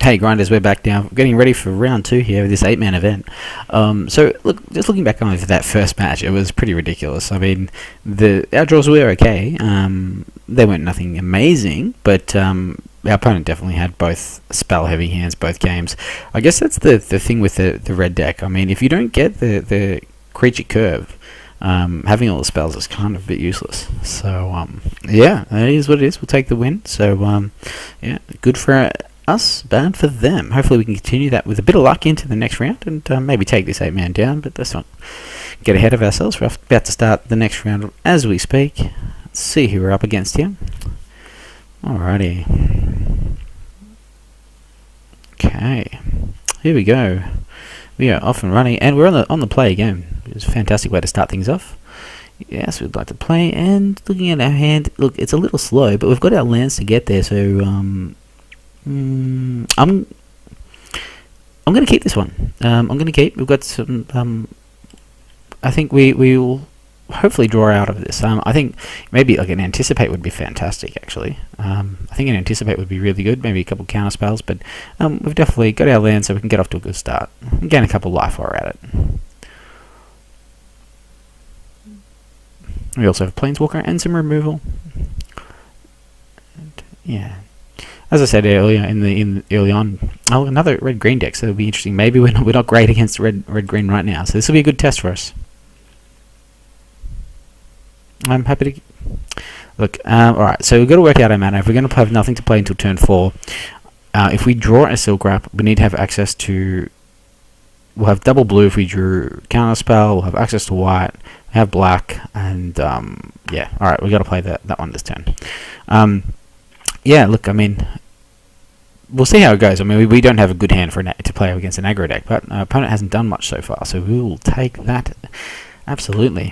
Hey grinders, we're back now. We're getting ready for round 2 here with this 8-man event. So look, just looking back on that first match, it was pretty ridiculous. I mean, our draws were okay. They weren't nothing amazing, but our opponent definitely had both spell-heavy hands both games. I guess that's the thing with the red deck. I mean, if you don't get the creature curve, having all the spells is kind of a bit useless. So yeah, that is what it is. We'll take the win. So yeah, good for us, bad for them. Hopefully we can continue that with a bit of luck into the next round and maybe take this 8-man down, but let's not get ahead of ourselves. We're about to start the next round as we speak. Let's see who we're up against here. Alrighty. Okay, here we go. We are off and running, and we're on the play again. It's a fantastic way to start things off. Yes, we'd like to play, and looking at our hand, look, it's a little slow, but we've got our lands to get there, so I'm going to keep this one. I'm going to keep. We've got some. I think we will hopefully draw out of this. I think maybe like an anticipate would be fantastic. Actually, I think an anticipate would be really good. Maybe a couple counter spells, but we've definitely got our land, so we can get off to a good start and gain a couple life while we're at it. We also have Planeswalker and some removal. And, yeah. As I said earlier, early on, another red-green deck, so it'll be interesting. Maybe we're not great against red-green right now, so this will be a good test for us. I'm happy to look. All right, so we've got to work out our mana. If we're going to have nothing to play until turn 4, if we draw a Silk Wrap, we need to have access to. We'll have double blue if we drew counter spell. We'll have access to white. We have black, and yeah. All right, we got to play that one this turn. Yeah, look, I mean, we'll see how it goes. I mean, we don't have a good hand to play against an aggro deck, but our opponent hasn't done much so far, so we will take that. Absolutely.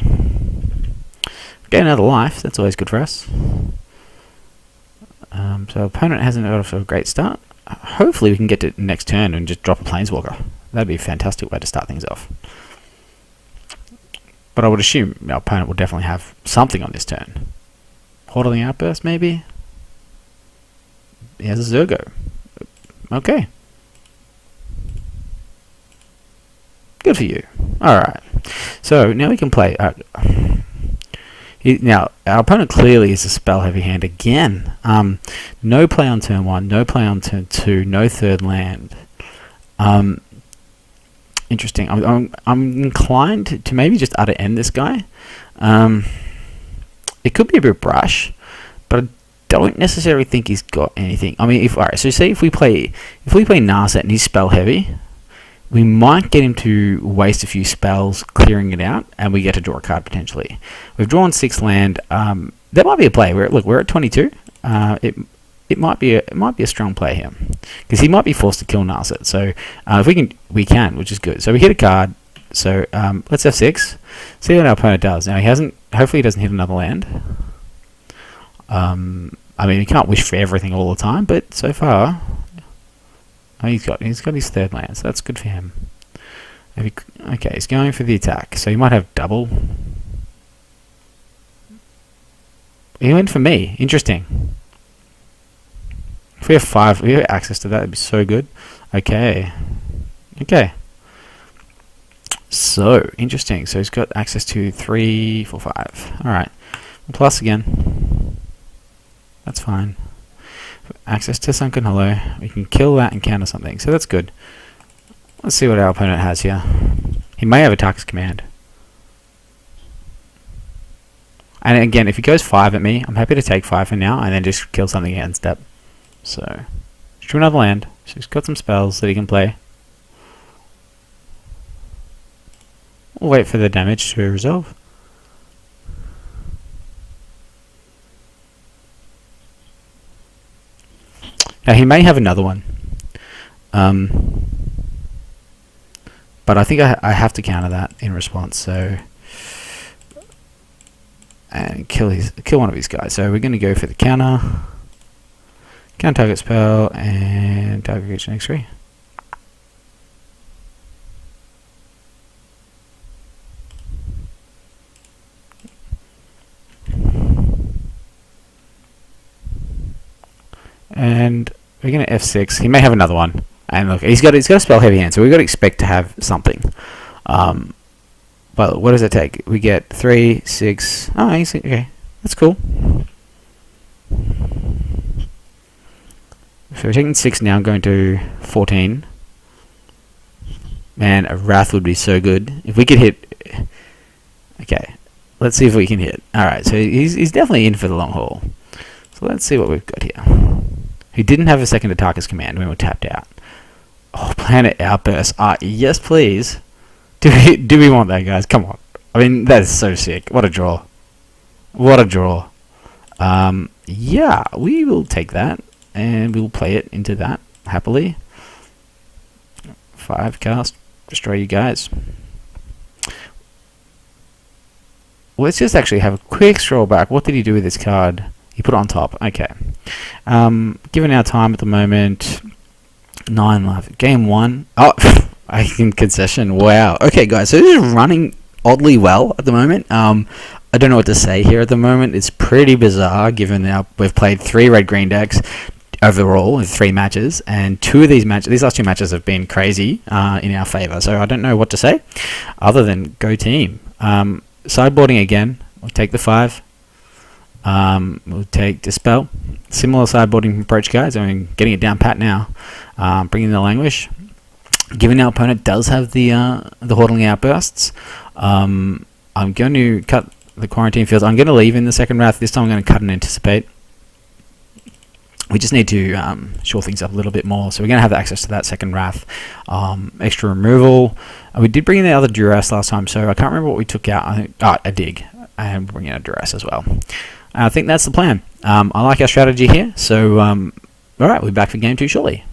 Get another life, that's always good for us. So our opponent hasn't got off to a great start. Hopefully we can get to next turn and just drop a Planeswalker. That'd be a fantastic way to start things off. But I would assume our opponent will definitely have something on this turn. Hordeling Outburst, maybe? He has a Zergo. Okay. Good for you. Alright. So, now we can play. Now, our opponent clearly is a spell-heavy hand again. No play on turn 1, no play on turn 2, no third land. Interesting. I'm inclined to maybe just utter end this guy. It could be a bit brash, but I don't necessarily think he's got anything. I mean, alright, so say if we play Narset and he's spell heavy, we might get him to waste a few spells clearing it out, and we get to draw a card potentially. We've drawn 6 land. That might be a play. We're at 22. It might be a strong play here because he might be forced to kill Narset. So if we can, which is good. So we hit a card. So let's F6. See what our opponent does. Now hopefully he doesn't hit another land. I mean, you can't wish for everything all the time, but so far, he's got his third land, so that's good for him. Okay, he's going for the attack, so he might have double. He went for me. Interesting. If we have 5, if we have access to that, that'd be so good. Okay. So interesting. So he's got access to 3, 4, 5. All right. Plus again. That's fine. Access to Sunken Hollow. We can kill that and counter something. So that's good. Let's see what our opponent has here. He may have Attack's Command. And again, if he goes 5 at me, I'm happy to take 5 for now and then just kill something end step. So, let's draw another land. So he's got some spells that he can play. We'll wait for the damage to resolve. Now he may have another one, but I think I have to counter that in response. So and kill one of his guys. So we're going to go for the counter target spell and target creature next 3. And we're going to F6. He may have another one. And look, he's got a spell heavy hand, so we've got to expect to have something. But what does it take? We get 3, 6. Oh, okay. That's cool. So we're taking 6 now. I'm going to 14. Man, a Wrath would be so good. If we could hit... Okay. Let's see if we can hit. Alright, so he's definitely in for the long haul. So let's see what we've got here. He didn't have a second Attackers command when we were tapped out. Oh, Planet Outburst. Yes, please. Do we want that, guys? Come on. I mean, that is so sick. What a draw. What a draw. Yeah, we will take that. And we'll play it into that, happily. 5 cast. Destroy you guys. Let's just actually have a quick scroll back. What did he do with this card? He put it on top. Okay. Given our time at the moment, 9 life. Game 1. Oh, I can concession. Wow. Okay, guys. So this is running oddly well at the moment. I don't know what to say here at the moment. It's pretty bizarre given that we've played 3 red-green decks overall in 3 matches, and 2 of these last 2 matches have been crazy in our favour. So I don't know what to say other than go team. Sideboarding again. We'll take the 5. We'll take Dispel. Similar sideboarding approach, guys. I mean, getting it down pat now. Bringing the Languish. Given our opponent does have the Hordeling Outbursts, I'm going to cut the Quarantine Fields. I'm going to leave in the second Wrath. This time I'm going to cut and Anticipate. We just need to shore things up a little bit more. So we're going to have access to that second Wrath. Extra removal. We did bring in the other Duress last time, so I can't remember what we took out. I think a Dig. And bring in a Duress as well. I think that's the plan. I like our strategy here. So, alright, we'll be back for game 2 shortly.